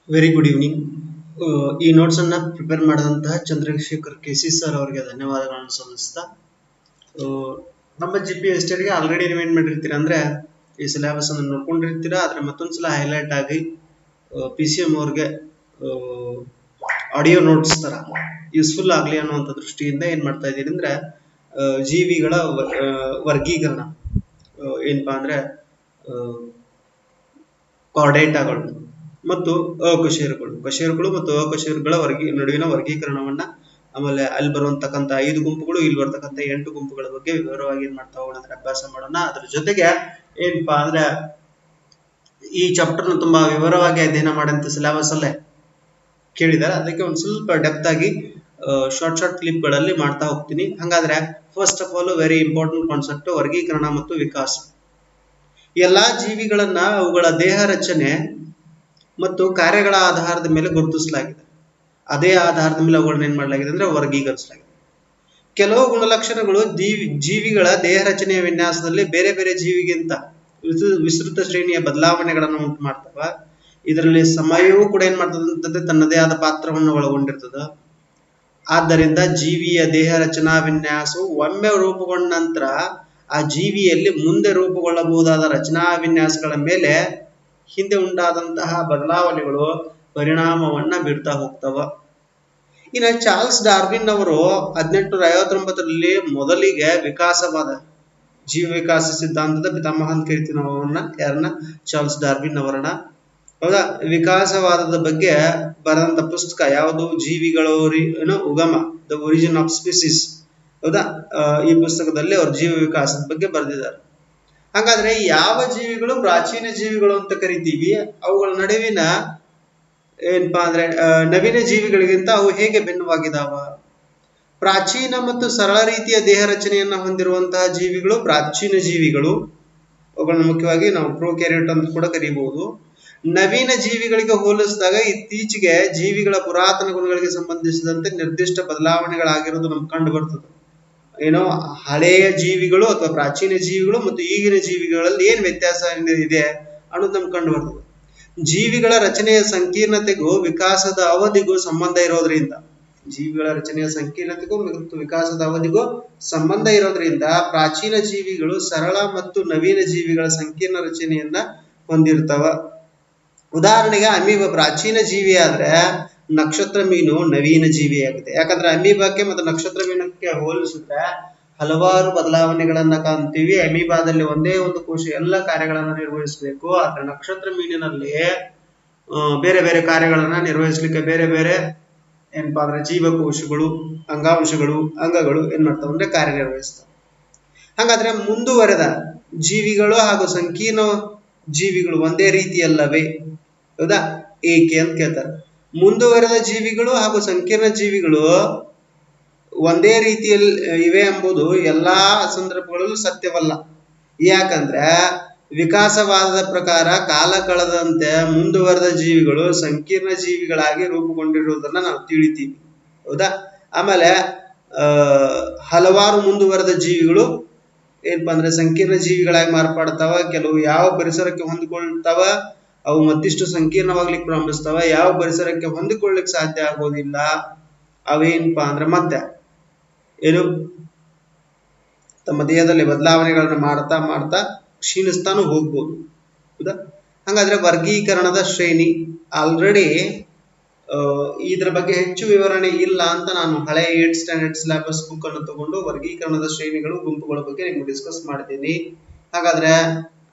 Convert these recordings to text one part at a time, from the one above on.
Very good evening. ಈ notes ಅನ್ನ prepare ಮಾಡಿದಂತಹ ಚಂದ್ರಶೇಖರ್ ಕೆಸಿ ಸರ್ ಅವರಿಗೆ ಧನ್ಯವಾದಗಳನ್ನು ಸಲ್ಲಿಸ್ತಾ, ನಮ್ಮ GPSTಗೆ ಆಲ್ರೆಡಿ ನೀವೇನ್ ಮಾಡಿರ್ತೀರಾ ಅಂದ್ರೆ ಈ ಸಿಲೆಬಸ್ ಅನ್ನು ನೋಡ್ಕೊಂಡಿರ್ತೀರಾ. ಆದ್ರೆ ಮತ್ತೊಂದ್ಸಲ ಹೈಲೈಟ್ ಆಗಿ PCM ಅವ್ರಿಗೆ ಆಡಿಯೋ ನೋಟ್ಸ್ ತರ ಯೂಸ್ಫುಲ್ ಆಗ್ಲಿ ಅನ್ನುವಂಥ ದೃಷ್ಟಿಯಿಂದ ಏನ್ ಮಾಡ್ತಾ ಇದ್ದೀನಿ ಅಂದ್ರೆ ಜೀವಿಗಳ ವರ್ಗೀಕರಣ ಏನಪ್ಪಾ ಅಂದ್ರೆ ಕಾರ್ಡೇಟಾಗಳು ಮತ್ತು ಕಶೇರುಗಳು ಮತ್ತು ಅಕಶೇರುಗಳ ನಡುವಿನ ವರ್ಗೀಕರಣವನ್ನ, ಆಮೇಲೆ ಅಲ್ಲಿ ಬರುವಂತಕ್ಕಂಥ 5 ಗುಂಪುಗಳು, ಇಲ್ಲಿ ಬರ್ತಕ್ಕಂಥ 8 ಗುಂಪುಗಳ ಬಗ್ಗೆ ವಿವರವಾಗಿ ಏನ್ ಮಾಡ್ತಾ ಹೋಗೋಣ ಅಂದ್ರೆ ಅಭ್ಯಾಸ ಮಾಡೋಣ. ಅದ್ರ ಜೊತೆಗೆ ಏನಪ್ಪಾ ಅಂದ್ರೆ ಈ ಚಾಪ್ಟರ್ ನ ತುಂಬಾ ವಿವರವಾಗಿ ಅಧ್ಯಯನ ಮಾಡಂತ ಸಿಲೆಬಸ್ ಅಲ್ಲೇ ಕೇಳಿದಾರೆ. ಅದಕ್ಕೆ ಒಂದು ಸ್ವಲ್ಪ ಡೆಪ್ತ್ ಆಗಿ ಶಾರ್ಟ್ ಕ್ಲಿಪ್ ಗಳಲ್ಲಿ ಮಾಡ್ತಾ ಹೋಗ್ತೀನಿ. ಹಾಗಾದ್ರೆ first of all very important concept ವರ್ಗೀಕರಣ ಮತ್ತು ವಿಕಾಸ. ಎಲ್ಲಾ ಜೀವಿಗಳನ್ನ ಅವುಗಳ ದೇಹ ರಚನೆ ಮತ್ತು ಕಾರ್ಯಗಳ ಆಧಾರದ ಮೇಲೆ ಗುರುತಿಸಲಾಗಿದೆ. ಅದೇ ಆಧಾರದ ಮೇಲೆ ಅವುಗಳನ್ನ ಏನ್ ಮಾಡಲಾಗಿದೆ ಅಂದ್ರೆ ವರ್ಗೀಕರಿಸಲಾಗಿದೆ. ಕೆಲವು ಗುಣಲಕ್ಷಣಗಳು ಜೀವಿಗಳ ದೇಹ ರಚನೆಯ ವಿನ್ಯಾಸದಲ್ಲಿ ಬೇರೆ ಬೇರೆ ಜೀವಿಗಿಂತ ವಿಸ್ತೃತ ಶ್ರೇಣಿಯ ಬದಲಾವಣೆಗಳನ್ನು ಉಂಟು ಮಾಡ್ತವ. ಇದರಲ್ಲಿ ಸಮಯವೂ ಕೂಡ ಏನ್ ಮಾಡ್ತದಂತಂದ್ರೆ ತನ್ನದೇ ಆದ ಪಾತ್ರವನ್ನು ಒಳಗೊಂಡಿರ್ತದ. ಆದ್ದರಿಂದ ಜೀವಿಯ ದೇಹ ರಚನಾ ವಿನ್ಯಾಸವು ಒಮ್ಮೆ ರೂಪುಗೊಂಡ ನಂತರ ಆ ಜೀವಿಯಲ್ಲಿ ಮುಂದೆ ರೂಪುಗೊಳ್ಳಬಹುದಾದ ರಚನಾ ವಿನ್ಯಾಸಗಳ ಮೇಲೆ ಹಿಂದೆ ಉಂಟಾದಂತಹ ಬದಲಾವಣೆಗಳು ಪರಿಣಾಮವನ್ನ ಬೀರ್ತಾ ಹೋಗ್ತವ. ಇನ್ನು ಚಾರ್ಲ್ಸ್ ಡಾರ್ವಿನ್ ಅವರು 1859ರಲ್ಲಿ ಮೊದಲಿಗೆ ವಿಕಾಸವಾದ ಜೀವ ವಿಕಾಸ ಸಿದ್ಧಾಂತದ ಪಿತಾಮಹ ಅಂತ ಕರಿತೀವಿ ನಾವು ಅವನ್ನ. ಯಾರನ್ನ? ಚಾರ್ಲ್ಸ್ ಡಾರ್ವಿನ್ ಅವರನ್ನ. ಹೌದಾ? ವಿಕಾಸವಾದದ ಬಗ್ಗೆ ಬರೆದಂತ ಪುಸ್ತಕ ಯಾವುದು? ಜೀವಿಗಳ ಉಗಮ, ದ ಒರಿಜಿನ್ ಆಫ್ ಸ್ಪೀಸಿಸ್. ಹೌದಾ? ಈ ಪುಸ್ತಕದಲ್ಲಿ ಅವರು ಜೀವ ವಿಕಾಸದ ಬಗ್ಗೆ ಬರೆದಿದ್ದಾರೆ. ಹಾಗಾದ್ರೆ ಯಾವ ಜೀವಿಗಳು ಪ್ರಾಚೀನ ಜೀವಿಗಳು ಅಂತ ಕರಿತೀವಿ, ಅವುಗಳ ನಡುವಿನ ಏನಪ್ಪಾ ಅಂದ್ರೆ ನವೀನ ಜೀವಿಗಳಿಗಿಂತ ಅವು ಹೇಗೆ ಭಿನ್ನವಾಗಿದಾವ? ಪ್ರಾಚೀನ ಮತ್ತು ಸರಳ ರೀತಿಯ ದೇಹ ರಚನೆಯನ್ನ ಹೊಂದಿರುವಂತಹ ಜೀವಿಗಳು ಪ್ರಾಚೀನ ಜೀವಿಗಳು. ಅವುಗಳನ್ನ ಮುಖ್ಯವಾಗಿ ನಾವು ಪ್ರೋಕ್ಯಾರಿಯೋಟ್ ಅಂತ ಕೂಡ ಕರೀಬಹುದು. ನವೀನ ಜೀವಿಗಳಿಗೆ ಹೋಲಿಸಿದಾಗ ಇತ್ತೀಚೆಗೆ ಜೀವಿಗಳ ಪುರಾತನ ಗುಣಗಳಿಗೆ ಸಂಬಂಧಿಸಿದಂತೆ ನಿರ್ದಿಷ್ಟ ಬದಲಾವಣೆಗಳಾಗಿರೋದು ನಮ್ಗೆ ಕಂಡು ಬರ್ತದೆ. ಏನೋ ಹಳೆಯ ಜೀವಿಗಳು ಅಥವಾ ಪ್ರಾಚೀನ ಜೀವಿಗಳು ಮತ್ತು ಈಗಿನ ಜೀವಿಗಳಲ್ಲಿ ಏನ್ ವ್ಯತ್ಯಾಸ ಇದೆ ಅನ್ನೋದು ನಮ್ಗೆ ಕಂಡು ಬರ್ತದೆ. ಜೀವಿಗಳ ರಚನೆಯ ಸಂಕೀರ್ಣತೆಗೂ ವಿಕಾಸದ ಅವಧಿಗೂ ಸಂಬಂಧ ಇರೋದ್ರಿಂದ, ಜೀವಿಗಳ ರಚನೆಯ ಸಂಕೀರ್ಣತೆಗೂ ಮತ್ತು ವಿಕಾಸದ ಅವಧಿಗೂ ಸಂಬಂಧ ಇರೋದ್ರಿಂದ ಪ್ರಾಚೀನ ಜೀವಿಗಳು ಸರಳ ಮತ್ತು ನವೀನ ಜೀವಿಗಳ ಸಂಕೀರ್ಣ ರಚನೆಯನ್ನ ಹೊಂದಿರ್ತಾವ. ಉದಾಹರಣೆಗೆ ಅಮೀಬಾ ಪ್ರಾಚೀನ ಜೀವಿ ಆದ್ರೆ ನಕ್ಷತ್ರ ಮೀನು ನವೀನ ಜೀವಿ ಆಗುತ್ತೆ. ಯಾಕಂದ್ರೆ ಅಮೀಬಾಕ್ಕೆ ಮತ್ತು ನಕ್ಷತ್ರ ಮೀನಕ್ಕೆ ಹೋಲಿಸಿದ್ರೆ ಹಲವಾರು ಬದಲಾವಣೆಗಳನ್ನ ಕಾಣ್ತೀವಿ. ಅಮೀಬಾದಲ್ಲಿ ಒಂದೇ ಒಂದು ಕೋಶ ಎಲ್ಲ ಕಾರ್ಯಗಳನ್ನ ನಿರ್ವಹಿಸಬೇಕು. ಆದ್ರೆ ನಕ್ಷತ್ರ ಮೀನಿನಲ್ಲಿ ಬೇರೆ ಬೇರೆ ಕಾರ್ಯಗಳನ್ನ ನಿರ್ವಹಿಸ್ಲಿಕ್ಕೆ ಬೇರೆ ಬೇರೆ ಏನಪ್ಪಾ ಅಂದ್ರೆ ಜೀವಕೋಶಗಳು, ಅಂಗಗಳು ಏನ್ ಮಾಡ್ತಾವ ಅಂದ್ರೆ ಕಾರ್ಯನಿರ್ವಹಿಸ್ತಾವ. ಹಾಗಾದ್ರೆ ಮುಂದುವರೆದ ಜೀವಿಗಳು ಹಾಗೂ ಸಂಕೀರ್ಣ ಜೀವಿಗಳು ಒಂದೇ ರೀತಿಯಲ್ಲವೇ? ಹೌದಾ? ಏಕೆ ಅಂತ ಕೇಳ್ತಾರೆ. ಮುಂದುವರೆದ ಜೀವಿಗಳು ಹಾಗೂ ಸಂಕೀರ್ಣ ಜೀವಿಗಳು ಒಂದೇ ರೀತಿಯಲ್ಲಿ ಇವೆ ಎಂಬುದು ಎಲ್ಲಾ ಸಂದರ್ಭಗಳಲ್ಲೂ ಸತ್ಯವಲ್ಲ. ಯಾಕಂದ್ರೆ ವಿಕಾಸವಾದದ ಪ್ರಕಾರ ಕಾಲ ಕಳೆದಂತೆ ಮುಂದುವರೆದ ಜೀವಿಗಳು ಸಂಕೀರ್ಣ ಜೀವಿಗಳಾಗಿ ರೂಪುಗೊಂಡಿರುವುದನ್ನ ನಾವು ತಿಳಿತೀವಿ. ಹೌದಾ? ಆಮೇಲೆ ಹಲವಾರು ಮುಂದುವರೆದ ಜೀವಿಗಳು ಏನಪ್ಪಾ ಅಂದ್ರೆ ಸಂಕೀರ್ಣ ಜೀವಿಗಳಾಗಿ ಮಾರ್ಪಾಡ್ತಾವ. ಕೆಲವು ಯಾವ ಪರಿಸರಕ್ಕೆ ಹೊಂದಿಕೊಳ್ತಾವ ಅವು ಮತ್ತಿಷ್ಟು ಸಂಕೀರ್ಣವಾಗ್ಲಿಕ್ಕೆ ಪ್ರಾರಂಭಿಸ್ತಾವ. ಯಾವ ಪರಿಸರಕ್ಕೆ ಹೊಂದಿಕೊಳ್ಳಿಕ್ ಸಾಧ್ಯ ಆಗೋದಿಲ್ಲ ಅವೇನಪ್ಪಾ ಅಂದ್ರೆ ಮತ್ತೆ ಏನು ತಮ್ಮ ದೇಹದಲ್ಲಿ ಬದಲಾವಣೆಗಳನ್ನ ಮಾಡ್ತಾ ಮಾಡ್ತಾ ಕ್ಷೀಣಿಸ್ತಾನು ಹೋಗ್ಬೋದು. ಹೌದಾ? ಹಾಗಾದ್ರೆ ವರ್ಗೀಕರಣದ ಶ್ರೇಣಿ ಆಲ್ರೆಡಿ ಇದ್ರ ಬಗ್ಗೆ ಹೆಚ್ಚು ವಿವರಣೆ ಇಲ್ಲ ಅಂತ ನಾನು ಹಳೆ 8th ಸ್ಟ್ಯಾಂಡರ್ಡ್ ಸಿಲೆಬಸ್ ಬುಕ್ ಅನ್ನು ತಗೊಂಡು ವರ್ಗೀಕರಣದ ಶ್ರೇಣಿಗಳು, ಗುಂಪುಗಳ ಬಗ್ಗೆ ನಿಮ್ಗೆ ಡಿಸ್ಕಸ್ ಮಾಡಿದ್ದೀನಿ. ಹಾಗಾದ್ರೆ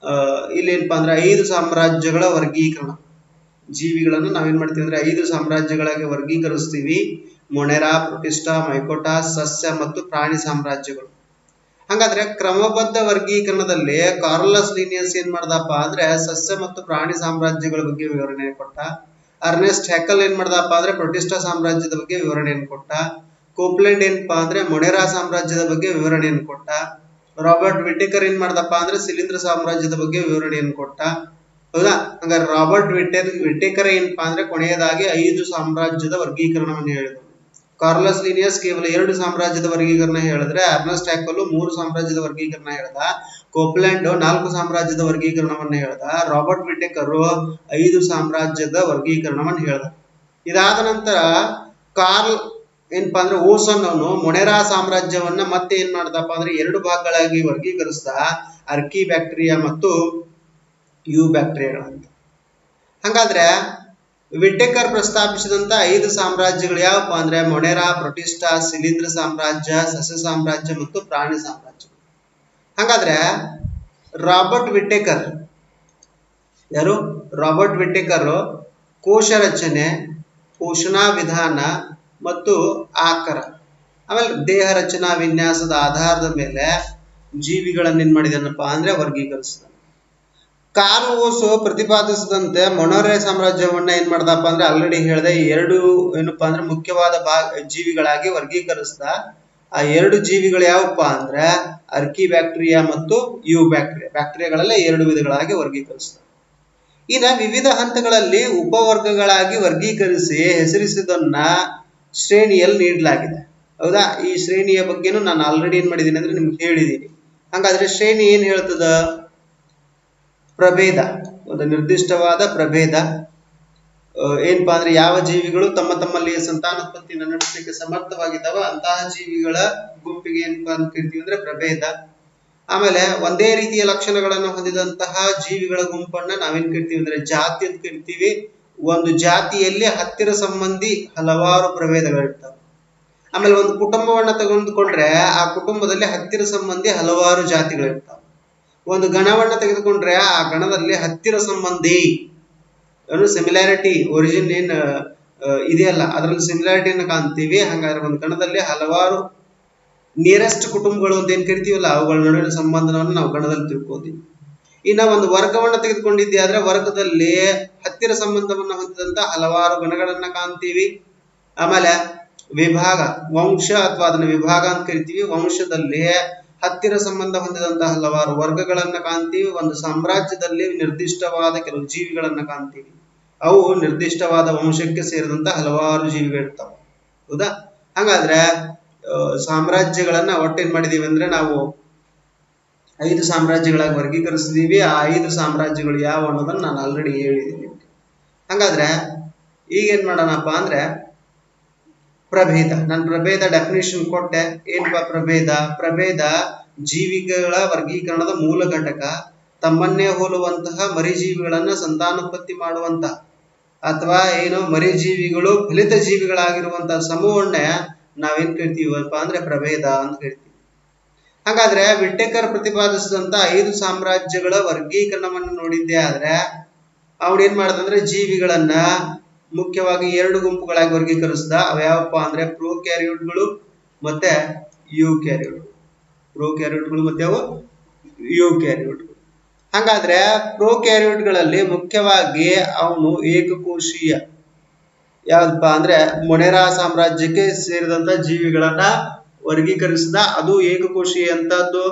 ಇಲ್ಲೇನಪ್ಪಾ ಅಂದ್ರೆ 5 ಸಾಮ್ರಾಜ್ಯಗಳ ವರ್ಗೀಕರಣ. ಜೀವಿಗಳನ್ನು ನಾವೇನ್ ಮಾಡ್ತೀವಿ ಅಂದ್ರೆ 5 ಸಾಮ್ರಾಜ್ಯಗಳಾಗಿ ವರ್ಗೀಕರಿಸ್ತೀವಿ. ಮೊನೆರಾ, ಪ್ರೊಟಿಸ್ಟಾ, ಮೈಕೋಟಾ, ಸಸ್ಯ ಮತ್ತು ಪ್ರಾಣಿ ಸಾಮ್ರಾಜ್ಯಗಳು. ಹಾಗಾದ್ರೆ ಕ್ರಮಬದ್ಧ ವರ್ಗೀಕರಣದಲ್ಲಿ ಕಾರ್ಲಸ್ ಲಿನಿಯಸ್ ಏನ್ ಮಾಡ್ದಪ್ಪ ಅಂದ್ರೆ ಸಸ್ಯ ಮತ್ತು ಪ್ರಾಣಿ ಸಾಮ್ರಾಜ್ಯಗಳ ಬಗ್ಗೆ ವಿವರಣೆ ಕೊಟ್ಟ. ಅರ್ನೆಸ್ಟ್ ಹೆಕಲ್ ಏನ್ ಮಾಡ್ದಪ್ಪ ಅಂದ್ರೆ ಪ್ರೊಟಿಸ್ಟಾ ಸಾಮ್ರಾಜ್ಯದ ಬಗ್ಗೆ ವಿವರಣೆಯನ್ನು ಕೊಟ್ಟ. ಕೋಪ್ಲೆಂಡ್ ಏನಪ್ಪಾ ಅಂದ್ರೆ ಮೊನೆರಾ ಸಾಮ್ರಾಜ್ಯದ ಬಗ್ಗೆ ವಿವರಣೆಯನ್ನು ಕೊಟ್ಟ. ರಾಬರ್ಟ್ ವಿಟೇಕರ್ ಏನ್ ಮಾಡ್ದಪ್ಪ ಅಂದ್ರೆ ಶಿಲೀಂಧ್ರ ಸಾಮ್ರಾಜ್ಯದ ಬಗ್ಗೆ ವಿವರಣೆಯನ್ನು ಕೊಟ್ಟ. ಹೌದಾ? ಹಂಗಾರೆ ರಾಬರ್ಟ್ ವಿಟೇಕರ್ ಏನಪ್ಪಾ ಅಂದ್ರೆ ಕೊನೆಯದಾಗಿ 5 ಸಾಮ್ರಾಜ್ಯದ ವರ್ಗೀಕರಣವನ್ನು ಹೇಳಿದರು. ಕಾರ್ಲಸ್ ಲಿನಿಯಸ್ ಕೇವಲ 2 ಸಾಮ್ರಾಜ್ಯದ ವರ್ಗೀಕರಣ ಹೇಳಿದ್ರೆ, ಅರ್ನೆಸ್ಟ್ ಹ್ಯಾಕಲ್ 3 ಸಾಮ್ರಾಜ್ಯದ ವರ್ಗೀಕರಣ ಹೇಳ್ದ, ಕೋಪ್ಲ್ಯಾಂಡ್ 4 ಸಾಮ್ರಾಜ್ಯದ ವರ್ಗೀಕರಣವನ್ನ ಹೇಳ್ದ, ರಾಬರ್ಟ್ ವಿಟೇಕರ್ 5 ಸಾಮ್ರಾಜ್ಯದ ವರ್ಗೀಕರಣವನ್ನು ಹೇಳ್ದ. ಇದಾದ ನಂತರ ಕಾರ್ಲ್ ಏನಪ್ಪಾ ಅಂದ್ರೆ ಓಸನ್ ಅವನು ಮೊನೆರಾ ಸಾಮ್ರಾಜ್ಯವನ್ನ ಮತ್ತೆ ಏನ್ ಮಾಡ್ದಪ್ಪ ಅಂದ್ರೆ 2 ಭಾಗಗಳಾಗಿ ವರ್ಗೀಕರಿಸಿದ, ಅರ್ಕಿ ಬ್ಯಾಕ್ಟೀರಿಯಾ ಮತ್ತು ಯು ಬ್ಯಾಕ್ಟೀರಿಯಾಗಳಂತ. ಹಾಗಾದ್ರೆ ವಿಟೇಕರ್ ಪ್ರಸ್ತಾಪಿಸಿದಂತ 5 ಸಾಮ್ರಾಜ್ಯಗಳು ಯಾವಪ್ಪ ಅಂದ್ರೆ ಮೊನೆರಾ, ಪ್ರೊಟಿಸ್ಟಾ, ಶಿಲೀಂಧ್ರ ಸಾಮ್ರಾಜ್ಯ, ಸಸ್ಯ ಸಾಮ್ರಾಜ್ಯ ಮತ್ತು ಪ್ರಾಣಿ ಸಾಮ್ರಾಜ್ಯ. ಹಾಗಾದ್ರೆ ರಾಬರ್ಟ್ ವಿಟೇಕರ್ ಯಾರು? ರಾಬರ್ಟ್ ವಿಟೇಕರ್ ಕೋಶ ರಚನೆ, ಪೋಷಣಾ ವಿಧಾನ ಮತ್ತು ಆಕಾರ, ಆಮೇಲೆ ದೇಹ ರಚನಾ ವಿನ್ಯಾಸದ ಆಧಾರದ ಮೇಲೆ ಜೀವಿಗಳನ್ನ ಏನ್ ಮಾಡಿದನಪ್ಪ ಅಂದ್ರೆ ವರ್ಗೀಕರಿಸಿದ. ಕಾರ್ಲ್ ಓಸ್ ಪ್ರತಿಪಾದಿಸಿದಂತೆ ಮೊನೆರಾ ಸಾಮ್ರಾಜ್ಯವನ್ನ ಏನ್ ಮಾಡ್ದಪ್ಪ ಅಂದ್ರೆ ಆಲ್ರೆಡಿ ಹೇಳಿದೆ, 2 ಏನಪ್ಪಾ ಅಂದ್ರೆ ಮುಖ್ಯವಾದ ಜೀವಿಗಳಾಗಿ ವರ್ಗೀಕರಿಸಿದ. ಆ 2 ಜೀವಿಗಳು ಯಾವಪ್ಪ ಅಂದ್ರೆ ಅರ್ಕಿ ಬ್ಯಾಕ್ಟೀರಿಯಾ ಮತ್ತು ಯು ಬ್ಯಾಕ್ಟೀರಿಯಾ. ಬ್ಯಾಕ್ಟೀರಿಯಾಗಳಲ್ಲೇ 2 ವಿಧಗಳಾಗಿ ವರ್ಗೀಕರಿಸಿದ. ಇನ್ನು ವಿವಿಧ ಹಂತಗಳಲ್ಲಿ ಉಪವರ್ಗಗಳಾಗಿ ವರ್ಗೀಕರಿಸಿ ಹೆಸರಿಸಿದನ್ನ ಶ್ರೇಣಿಯಲ್ಲಿ ನೀಡಲಾಗಿದೆ. ಹೌದಾ? ಈ ಶ್ರೇಣಿಯ ಬಗ್ಗೆನೂ ನಾನು ಆಲ್ರೆಡಿ ಏನ್ ಮಾಡಿದ್ದೀನಿ ಅಂದ್ರೆ ನಿಮ್ಗೆ ಹೇಳಿದ್ದೀನಿ. ಹಾಗಾದ್ರೆ ಶ್ರೇಣಿ ಏನ್ ಹೇಳ್ತದ? ಪ್ರಭೇದ, ಒಂದು ನಿರ್ದಿಷ್ಟವಾದ ಪ್ರಭೇದ. ಏನಪ್ಪಾ ಅಂದ್ರೆ ಯಾವ ಜೀವಿಗಳು ತಮ್ಮಲ್ಲಿ ಸಂತಾನೋತ್ಪತ್ತಿಯನ್ನು ನಡೆಸಲಿಕ್ಕೆ ಸಮರ್ಥವಾಗಿದ್ದಾವ ಅಂತಹ ಜೀವಿಗಳ ಗುಂಪಿಗೆ ಏನಪ್ಪಾ ಅಂತ ಕರಿತೀವಿ ಅಂದ್ರೆ ಪ್ರಭೇದ. ಆಮೇಲೆ ಒಂದೇ ರೀತಿಯ ಲಕ್ಷಣಗಳನ್ನು ಹೊಂದಿದಂತಹ ಜೀವಿಗಳ ಗುಂಪನ್ನ ನಾವೇನ್ ಕರಿತೀವಿ ಅಂದ್ರೆ ಜಾತಿ ಅಂತ ಕರಿತೀವಿ. ಒಂದು ಜಾತಿಯಲ್ಲಿ ಹತ್ತಿರ ಸಂಬಂಧಿ ಹಲವಾರು ಪ್ರಭೇದಗಳಿರ್ತಾವೆ. ಆಮೇಲೆ ಒಂದು ಕುಟುಂಬವನ್ನ ತೆಗೆದುಕೊಂಡ್ರೆ ಆ ಕುಟುಂಬದಲ್ಲಿ ಹತ್ತಿರ ಸಂಬಂಧಿ ಹಲವಾರು ಜಾತಿಗಳಿರ್ತಾವೆ. ಒಂದು ಗಣವನ್ನ ತೆಗೆದುಕೊಂಡ್ರೆ ಆ ಗಣದಲ್ಲಿ ಹತ್ತಿರ ಸಂಬಂಧಿ ಸಿಮಿಲಾರಿಟಿ ಒರಿಜಿನ್ ಏನ್ ಇದೆಯಲ್ಲ ಅದರಲ್ಲಿ ಸಿಮಿಲಾರಿಟಿಯನ್ನು ಕಾಣ್ತೀವಿ. ಹಾಗಾದ್ರೆ ಒಂದು ಗಣದಲ್ಲಿ ಹಲವಾರು ನಿಯರೆಸ್ಟ್ ಕುಟುಂಬಗಳು ಅಂತ ಏನ್ ಕರಿತೀವಲ್ಲ ಅವುಗಳ ನಡುವಿನ ಸಂಬಂಧವನ್ನು ನಾವು ಗಣದಲ್ಲಿ ತಿಳ್ಕೋತೀವಿ. ಇನ್ನ ಒಂದು ವರ್ಗವನ್ನ ತೆಗೆದುಕೊಂಡಿದ್ದೆ ಆದ್ರೆ ವರ್ಗದಲ್ಲಿ ಹತ್ತಿರ ಸಂಬಂಧವನ್ನು ಹೊಂದಿದಂತ ಹಲವಾರು ಗಣಗಳನ್ನ ಕಾಣ್ತೀವಿ. ಆಮೇಲೆ ವಿಭಾಗ, ವಂಶ ಅಥವಾ ಅದನ್ನ ವಿಭಾಗ ಅಂತ ಕರಿತೀವಿ. ವಂಶದಲ್ಲಿ ಹತ್ತಿರ ಸಂಬಂಧ ಹೊಂದಿದಂತಹ ಹಲವಾರು ವರ್ಗಗಳನ್ನ ಕಾಣ್ತೀವಿ. ಒಂದು ಸಾಮ್ರಾಜ್ಯದಲ್ಲಿ ನಿರ್ದಿಷ್ಟವಾದ ಕೆಲವು ಜೀವಿಗಳನ್ನ ಕಾಣ್ತೀವಿ. ಅವು ನಿರ್ದಿಷ್ಟವಾದ ವಂಶಕ್ಕೆ ಸೇರಿದಂತ ಹಲವಾರು ಜೀವಿಗಳಿರ್ತಾವೆ. ಹೌದಾ? ಹಾಗಾದ್ರೆ ಸಾಮ್ರಾಜ್ಯಗಳನ್ನ ಒಟ್ಟೇನ್ ಮಾಡಿದೀವಿ ಅಂದ್ರೆ ನಾವು 5 ಸಾಮ್ರಾಜ್ಯಗಳಾಗಿ ವರ್ಗೀಕರಿಸಿದೀವಿ. ಆ 5 ಸಾಮ್ರಾಜ್ಯಗಳು ಯಾವ ಅನ್ನೋದನ್ನ ನಾನು ಆಲ್ರೆಡಿ ಹೇಳಿದ್ದೀನಿ. ಹಾಗಾದ್ರೆ ಈಗ ಏನ್ ಮಾಡೋಣಪ್ಪ ಅಂದ್ರೆ ಪ್ರಭೇದ. ನಾನು ಪ್ರಭೇದ ಡೆಫಿನೇಷನ್ ಕೊಟ್ಟೆ. ಏನಪ್ಪಾ ಪ್ರಭೇದ? ಪ್ರಭೇದ ಜೀವಿಗಳ ವರ್ಗೀಕರಣದ ಮೂಲ ಘಟಕ. ತಮ್ಮನ್ನೇ ಹೋಲುವಂತಹ ಮರಿಜೀವಿಗಳನ್ನ ಸಂತಾನೋತ್ಪತ್ತಿ ಮಾಡುವಂತಹ ಅಥವಾ ಏನೋ ಮರಿಜೀವಿಗಳು ಫಲಿತ ಜೀವಿಗಳಾಗಿರುವಂತಹ ಸಮೂಹವನ್ನ ನಾವೇನ್ ಕರಿತೀವಪ್ಪ ಅಂದ್ರೆ ಪ್ರಭೇದ ಅಂತ ಕರಿತೀವಿ. ಹಾಗಾದ್ರೆ ವಿಟೇಕರ್ ಪ್ರತಿಪಾದಿಸಿದಂತ 5 ಸಾಮ್ರಾಜ್ಯಗಳ ವರ್ಗೀಕರಣವನ್ನು ನೋಡಿದ್ದೆ ಆದ್ರೆ ಅವನೇನ್ ಮಾಡ್ದಂದ್ರೆ ಜೀವಿಗಳನ್ನ ಮುಖ್ಯವಾಗಿ 2 ಗುಂಪುಗಳಾಗಿ ವರ್ಗೀಕರಿಸಿದ. ಅವ್ಯಾವಪ್ಪ ಅಂದ್ರೆ ಪ್ರೋಕ್ಯಾರಿಯೋಟ್ಗಳು ಮತ್ತೆ ಯೂಕ್ಯಾರಿಯೋಟ್ಗಳು. ಪ್ರೋಕ್ಯಾರಿಯೋಟ್ಗಳು ಮತ್ತೆ ಅವು ಯೂಕ್ಯಾರಿಯೋಟ್ಗಳು. ಹಾಗಾದ್ರೆ ಪ್ರೋಕ್ಯಾರಿಯೋಟ್ಗಳಲ್ಲಿ ಮುಖ್ಯವಾಗಿ ಅವನು ಏಕಕೋಶೀಯ ಯಾವ್ದಪ್ಪ ಅಂದ್ರೆ ಮೊನೆರಾ ಸಾಮ್ರಾಜ್ಯಕ್ಕೆ ಸೇರಿದಂತ ಜೀವಿಗಳನ್ನ ವರ್ಗೀಕರಿಸಿದ. ಅದು ಏಕಕೋಶೀಯ ಅಂತದ್ದು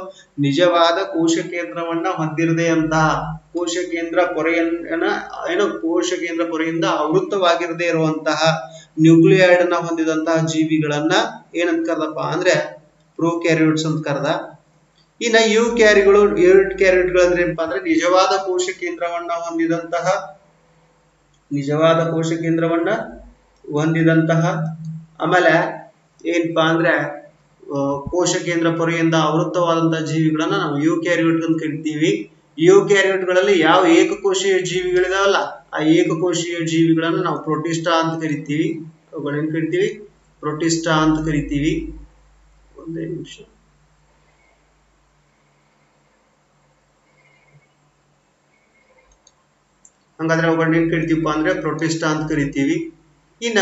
ನಿಜವಾದ ಕೋಶ ಕೇಂದ್ರವನ್ನ ಹೊಂದಿರದೆ ಅಂತ ಕೋಶ ಕೇಂದ್ರ ಪೊರೆಯಿಂದ ಆವೃತ್ತವಾಗಿರದೇ ಇರುವಂತಹ ನ್ಯೂಕ್ಲಿಯಾಯ್ಡ್ ಅನ್ನ ಹೊಂದಿದಂತಹ ಜೀವಿಗಳನ್ನ ಏನಂತ ಕರ್ದಪ್ಪ ಅಂದ್ರೆ ಪ್ರೋಕ್ಯಾರಿಯೋಟ್ಸ್ ಅಂತ ಕರ್ದ. ಇನ್ನ ಯೂಕ್ಯಾರಿಯೋಟ್ಗಳು ಅಂದ್ರೆ ಏನಪ್ಪಾ ಅಂದ್ರೆ ನಿಜವಾದ ಕೋಶ ಕೇಂದ್ರವನ್ನ ಹೊಂದಿದಂತಹ ಆಮೇಲೆ ಏನಪ್ಪಾ ಅಂದ್ರೆ ಕೋಶ ಕೇಂದ್ರ ಪೊರೆಯಿಂದ ಆವೃತ್ತವಾದಂತಹ ಜೀವಿಗಳನ್ನ ನಾವು ಯೂಕ್ಯಾರಿಯೋಟ್ ಅಂತ ಕರಿತೀವಿ. ಯೂಕ್ಯಾರಿಯೋಟ್ಗಳಲ್ಲಿ ಯಾವ ಏಕಕೋಶೀಯ ಜೀವಿಗಳಿದಾವಲ್ಲ ಆ ಏಕಕೋಶೀಯ ಜೀವಿಗಳನ್ನ ನಾವು ಪ್ರೋಟಿಸ್ಟಾ ಅಂತ ಕರಿತೀವಿ. ಅವುಗಳೇನ್ ಕರಿತೀವಿ? ಪ್ರೋಟಿಸ್ಟಾ ಅಂತ ಕರಿತೀವಿ. ಒಂದೇ ನಿಮಿಷ. ಹಂಗಾದ್ರೆ ಅವುಗಳನ್ನ ಏನ್ ಕರಿತೀವಪ್ಪ ಅಂದ್ರೆ ಪ್ರೋಟಿಸ್ಟಾ ಅಂತ ಕರಿತೀವಿ. ಇನ್ನ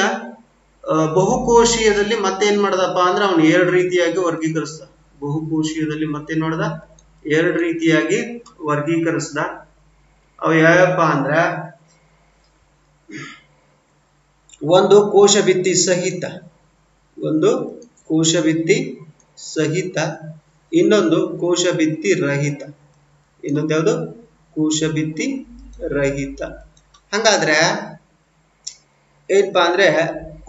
ಬಹುಕೋಶೀಯದಲ್ಲಿ ಮತ್ತೇನ್ ಮಾಡ್ದಪ್ಪ ಅಂದ್ರೆ ಅವನು 2 ರೀತಿಯಾಗಿ ವರ್ಗೀಕರಿಸ್ದ. ಬಹುಕೋಶೀಯದಲ್ಲಿ ಮತ್ತೇನ್ ಮಾಡ್ದ? 2 ರೀತಿಯಾಗಿ ವರ್ಗೀಕರಿಸ್ದ. ಅವು ಯಾವಪ್ಪ ಅಂದ್ರ ಒಂದು ಕೋಶಭಿತ್ತಿ ಸಹಿತ, ಇನ್ನೊಂದು ಕೋಶಭಿತ್ತಿ ರಹಿತ. ಇನ್ನೊಂದು ಯಾವುದು? ಕೋಶಭಿತ್ತಿ ರಹಿತ. ಹಂಗಾದ್ರೆ ಏನಪ್ಪಾ ಅಂದ್ರೆ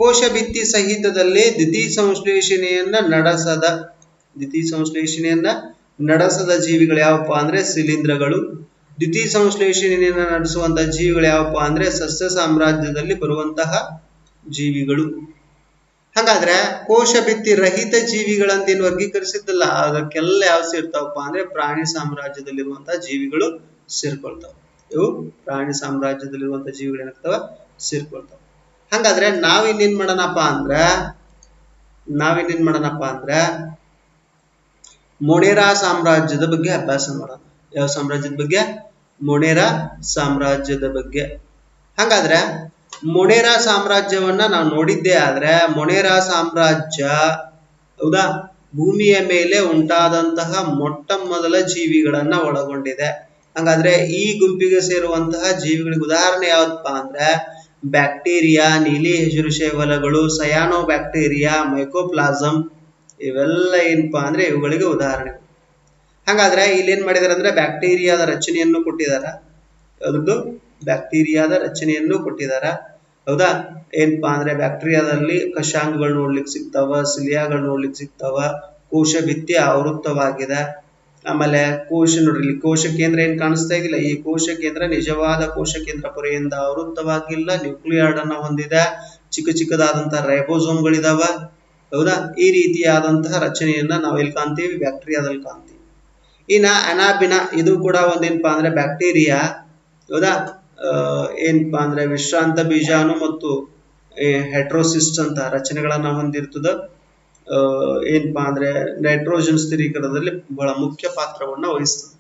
ಕೋಶ ಭಿತ್ತಿ ಸಹಿತದಲ್ಲಿ ದ್ವಿತೀಯ ಸಂಶ್ಲೇಷಣೆಯನ್ನ ನಡೆಸದ ಜೀವಿಗಳು ಯಾವಪ್ಪ ಅಂದ್ರೆ ಶಿಲೀಂಧ್ರಗಳು. ದ್ವಿತೀಯ ಸಂಶ್ಲೇಷಣೆಯನ್ನ ನಡೆಸುವಂತಹ ಜೀವಿಗಳು ಯಾವಪ್ಪ ಅಂದ್ರೆ ಸಸ್ಯ ಸಾಮ್ರಾಜ್ಯದಲ್ಲಿ ಬರುವಂತಹ ಜೀವಿಗಳು. ಹಾಗಾದ್ರೆ ಕೋಶ ಭಿತ್ತಿ ರಹಿತ ಜೀವಿಗಳಂತ ಏನು ವರ್ಗೀಕರಿಸಿದ್ದಲ್ಲ, ಅದಕ್ಕೆಲ್ಲ ಯಾವ ಸೇರ್ತಾವಪ್ಪ ಅಂದ್ರೆ ಪ್ರಾಣಿ ಸಾಮ್ರಾಜ್ಯದಲ್ಲಿರುವಂತಹ ಜೀವಿಗಳು ಸೇರ್ಕೊಳ್ತಾವ. ಇವು ಪ್ರಾಣಿ ಸಾಮ್ರಾಜ್ಯದಲ್ಲಿರುವಂತಹ ಜೀವಿಗಳು ಏನಾಗ್ತಾವ, ಸೇರ್ಕೊಳ್ತಾವ. ಹಾಗಾದ್ರೆ ನಾವಿನ್ನೇನ್ ಮಾಡೋಣಪ್ಪ ಅಂದ್ರ ಮೊನೇರಾ ಸಾಮ್ರಾಜ್ಯದ ಬಗ್ಗೆ ಅಭ್ಯಾಸ ಮಾಡೋಣ. ಯಾವ ಸಾಮ್ರಾಜ್ಯದ ಬಗ್ಗೆ? ಮೊನೇರಾ ಸಾಮ್ರಾಜ್ಯದ ಬಗ್ಗೆ. ಹಾಗಾದ್ರೆ ಮೊನೇರಾ ಸಾಮ್ರಾಜ್ಯವನ್ನ ನಾವು ನೋಡಿದ್ದೇ ಆದ್ರೆ ಮೊನೇರಾ ಸಾಮ್ರಾಜ್ಯ ಹೌದಾ ಭೂಮಿಯ ಮೇಲೆ ಉಂಟಾದಂತಹ ಮೊಟ್ಟ ಮೊದಲ ಜೀವಿಗಳನ್ನ ಒಳಗೊಂಡಿದೆ. ಹಾಗಾದ್ರೆ ಈ ಗುಂಪಿಗೆ ಸೇರುವಂತಹ ಜೀವಿಗಳಿಗೆ ಉದಾಹರಣೆ ಯಾವ್ದಪ್ಪ ಅಂದ್ರೆ ಬ್ಯಾಕ್ಟೀರಿಯಾ, ನೀಲಿ ಹೆಜರು ಶೇವಲಗಳು, ಸಯಾನೋ ಬ್ಯಾಕ್ಟೀರಿಯಾ, ಮೈಕೋಪ್ಲಾಸಮ್, ಇವೆಲ್ಲ ಏನಪ್ಪಾ ಅಂದ್ರೆ ಇವುಗಳಿಗೆ ಉದಾಹರಣೆ. ಹಾಗಾದ್ರೆ ಇಲ್ಲಿ ಏನ್ ಮಾಡಿದಾರೆ ಅಂದ್ರೆ ಬ್ಯಾಕ್ಟೀರಿಯಾದ ರಚನೆಯನ್ನು ಕೊಟ್ಟಿದಾರ. ಅದರದ್ದು ಬ್ಯಾಕ್ಟೀರಿಯಾದ ರಚನೆಯನ್ನು ಕೊಟ್ಟಿದಾರ. ಹೌದಾ ಏನಪ್ಪಾ ಅಂದ್ರೆ ಬ್ಯಾಕ್ಟೀರಿಯಾದಲ್ಲಿ ಕಷಾಂಗಗಳು ನೋಡ್ಲಿಕ್ಕೆ ಸಿಗ್ತಾವ, ಸಿಲಿಯಾಗಳು ನೋಡ್ಲಿಕ್ಕೆ ಸಿಗ್ತಾವ, ಕೋಶ ಭಿತ್ತಿ ಆವೃತ್ತವಾಗಿದೆ. ಆಮೇಲೆ ಕೋಶ ನೋಡ್ರಿ, ಇಲ್ಲಿ ಕೋಶ ಕೇಂದ್ರ ಏನ್ ಕಾಣಿಸ್ತಾ ಇದಿಲ್ಲ, ಈ ಕೋಶ ಕೇಂದ್ರ ನಿಜವಾದ ಕೋಶ ಕೇಂದ್ರ ಪೊರೆಯಿಂದ ಆವೃತ್ತವಾಗಿಲ್ಲ, ನ್ಯೂಕ್ಲಿಯಾಯ್ಡ್ ಅನ್ನ ಹೊಂದಿದೆ, ಚಿಕ್ಕದಾದಂತಹ ರೈಬೋಸೋಮ್ಗಳಿದಾವ. ಹೌದಾ ಈ ರೀತಿಯಾದಂತಹ ರಚನೆಯನ್ನ ನಾವು ಎಲ್ಲಿ ಕಾಣ್ತೀವಿ? ಬ್ಯಾಕ್ಟೀರಿಯಾದಲ್ಲಿ ಕಾಣ್ತೀವಿ. ಇನ್ನ ಅನಾಬಿನ ಇದು ಕೂಡ ಒಂದೇನಪ್ಪಾ ಅಂದ್ರೆ ಬ್ಯಾಕ್ಟೀರಿಯಾ. ಹೌದಾ ಏನಪ್ಪಾ ಅಂದ್ರೆ ವಿಶ್ರಾಂತ ಬೀಜಾಣು ಮತ್ತು ಹೆಟ್ರೋಸಿಸ್ಟ್ ಅಂತ ರಚನೆಗಳನ್ನ ಹೊಂದಿರ್ತದ. ಏನಪ್ಪಾ ಅಂದ್ರೆ ನೈಟ್ರೋಜನ್ ಸ್ಥಿರೀಕರಣದಲ್ಲಿ ಬಹಳ ಮುಖ್ಯ ಪಾತ್ರವನ್ನ ವಹಿಸ್ತದೆ.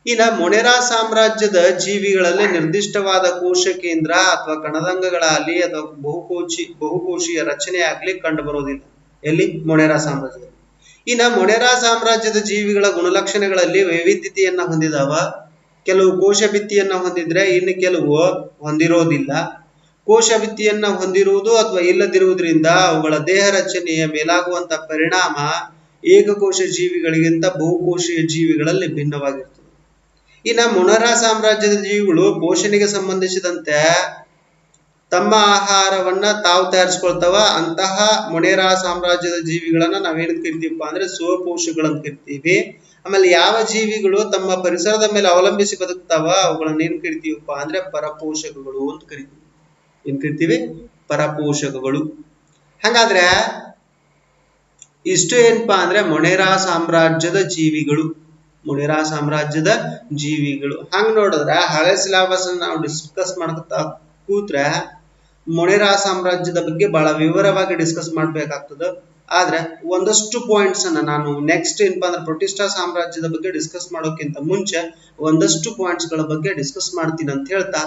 ಇನ್ನ ಮೊನೇರಾ ಸಾಮ್ರಾಜ್ಯದ ಜೀವಿಗಳಲ್ಲಿ ನಿರ್ದಿಷ್ಟವಾದ ಕೋಶ ಕೇಂದ್ರ ಅಥವಾ ಕಣದಂಗಗಳಾಗಲಿ ಅಥವಾ ಬಹುಕೋಶೀಯ ರಚನೆ ಆಗ್ಲಿ ಕಂಡು ಬರೋದಿಲ್ಲ. ಎಲ್ಲಿ? ಮೊನೇರಾ ಸಾಮ್ರಾಜ್ಯದಲ್ಲಿ. ಇನ್ನ ಮೊನೇರಾ ಸಾಮ್ರಾಜ್ಯದ ಜೀವಿಗಳ ಗುಣಲಕ್ಷಣಗಳಲ್ಲಿ ವೈವಿಧ್ಯತೆಯನ್ನ ಹೊಂದಿದಾವ. ಕೆಲವು ಕೋಶ ಭಿತ್ತಿಯನ್ನ ಹೊಂದಿದ್ರೆ ಇನ್ನು ಕೆಲವು ಹೊಂದಿರೋದಿಲ್ಲ. ಕೋಶ ಭಿತ್ತಿಯನ್ನ ಹೊಂದಿರುವುದು ಅಥವಾ ಇಲ್ಲದಿರುವುದರಿಂದ ಅವುಗಳ ದೇಹ ರಚನೆಯ ಮೇಲಾಗುವಂತ ಪರಿಣಾಮ ಏಕಕೋಶ ಜೀವಿಗಳಿಗಿಂತ ಬಹುಕೋಶೀಯ ಜೀವಿಗಳಲ್ಲಿ ಭಿನ್ನವಾಗಿರ್ತದೆ. ಇನ್ನ ಮೊನೇರಾ ಸಾಮ್ರಾಜ್ಯದ ಜೀವಿಗಳು ಪೋಷಣೆಗೆ ಸಂಬಂಧಿಸಿದಂತೆ ತಮ್ಮ ಆಹಾರವನ್ನ ತಾವು ತಯಾರಿಸ್ಕೊಳ್ತಾವ. ಅಂತಹ ಮೊನೇರಾ ಸಾಮ್ರಾಜ್ಯದ ಜೀವಿಗಳನ್ನ ನಾವೇನ್ ಕರಿತೀವಪ್ಪ ಅಂದ್ರೆ ಸ್ವಪೋಷಗಳಂತ ಕರಿತೀವಿ. ಆಮೇಲೆ ಯಾವ ಜೀವಿಗಳು ತಮ್ಮ ಪರಿಸರದ ಮೇಲೆ ಅವಲಂಬಿಸಿ ಬದುಕ್ತಾವ ಅವುಗಳನ್ನ ಏನ್ ಕರಿತೀವಪ್ಪ ಅಂದ್ರೆ ಪರಪೋಷಕಗಳು ಅಂತ ಕರಿತೀವಿ. ಏನ್ ಕರಿತೀವಿ? ಪರಪೋಷಕಗಳು. ಹಾಗಾದ್ರೆ ಇಷ್ಟು ಏನಪ್ಪಾ ಅಂದ್ರೆ ಮೊನೇರಾ ಸಾಮ್ರಾಜ್ಯದ ಜೀವಿಗಳು. ಹಂಗ ನೋಡಿದ್ರ ಹಳೆ ಸಿಲೆಬಸ್ ನಾವು ಡಿಸ್ಕಸ್ ಮಾಡ್ತಾ ಕೂತ್ರೆ ಮೊನೇರಾ ಸಾಮ್ರಾಜ್ಯದ ಬಗ್ಗೆ ಬಹಳ ವಿವರವಾಗಿ ಡಿಸ್ಕಸ್ ಮಾಡ್ಬೇಕಾಗ್ತದ. ಆದ್ರೆ ಒಂದಷ್ಟು ಪಾಯಿಂಟ್ಸ್ ಅನ್ನ ನಾನು ನೆಕ್ಸ್ಟ್ ಏನಪ್ಪಾ ಅಂದ್ರೆ ಪ್ರೊಟಿಸ್ಟಾ ಸಾಮ್ರಾಜ್ಯದ ಬಗ್ಗೆ ಡಿಸ್ಕಸ್ ಮಾಡೋಕ್ಕಿಂತ ಮುಂಚೆ ಒಂದಷ್ಟು ಪಾಯಿಂಟ್ಸ್ ಗಳ ಬಗ್ಗೆ ಡಿಸ್ಕಸ್ ಮಾಡ್ತೀನಿ ಅಂತ ಹೇಳ್ತಾ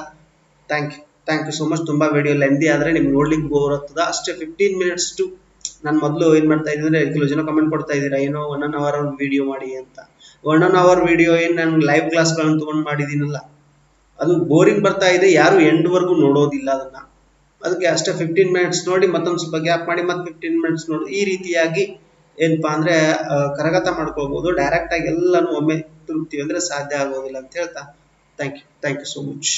ಥ್ಯಾಂಕ್ ಯು ಸೋ ಮಚ್. ತುಂಬಾ ವಿಡಿಯೋ ಲೆಂದಿ ಆದ್ರೆ ನಿಮ್ಗೆ ನೋಡ್ಲಿಕ್ಕೆ ಬೋರ್ ಆಗ್ತದ. ಅಷ್ಟೇ 15 minutes ಟು ನಾನು ಮೊದಲು ಏನ್ ಮಾಡ್ತಾ ಇದ್ದೀನಿ ಅಂದ್ರೆ ಕೆಲವು ಜನ ಕಮೆಂಟ್ ಕೊಡ್ತಾ ಇದ್ದೀರಾ ಏನೋ 1 hour ವಿಡಿಯೋ ಮಾಡಿ ಅಂತ. 1 hour ವಿಡಿಯೋ ಏನ್ ನಾನು ಲೈವ್ ಕ್ಲಾಸ್ಗಳನ್ನು ತಗೊಂಡು ಮಾಡಿದೀನಲ್ಲ, ಅದು ಬೋರಿಂಗ್ ಬರ್ತಾ ಇದೆ, ಯಾರು ಎಂಡ್ ವರ್ಗು ನೋಡೋದಿಲ್ಲ ಅದನ್ನ. ಅದಕ್ಕೆ ಅಷ್ಟೇ 15 minutes ನೋಡಿ ಮತ್ತೊಂದು ಸ್ವಲ್ಪ ಗ್ಯಾಪ್ ಮಾಡಿ ಮತ್ತೆ 15 minutes ನೋಡಿ. ಈ ರೀತಿಯಾಗಿ ಏನಪ್ಪಾ ಅಂದ್ರೆ ಕರಗತ ಮಾಡ್ಕೊಳ್ಬಹುದು. ಡೈರೆಕ್ಟ್ ಆಗಿ ಎಲ್ಲಾನು ಒಮ್ಮೆ ತಿರುಗ್ತೀವಿ ಅಂದ್ರೆ ಸಾಧ್ಯ ಆಗೋದಿಲ್ಲ ಅಂತ ಹೇಳ್ತಾ ಥ್ಯಾಂಕ್ ಯು ಸೋ ಮಚ್.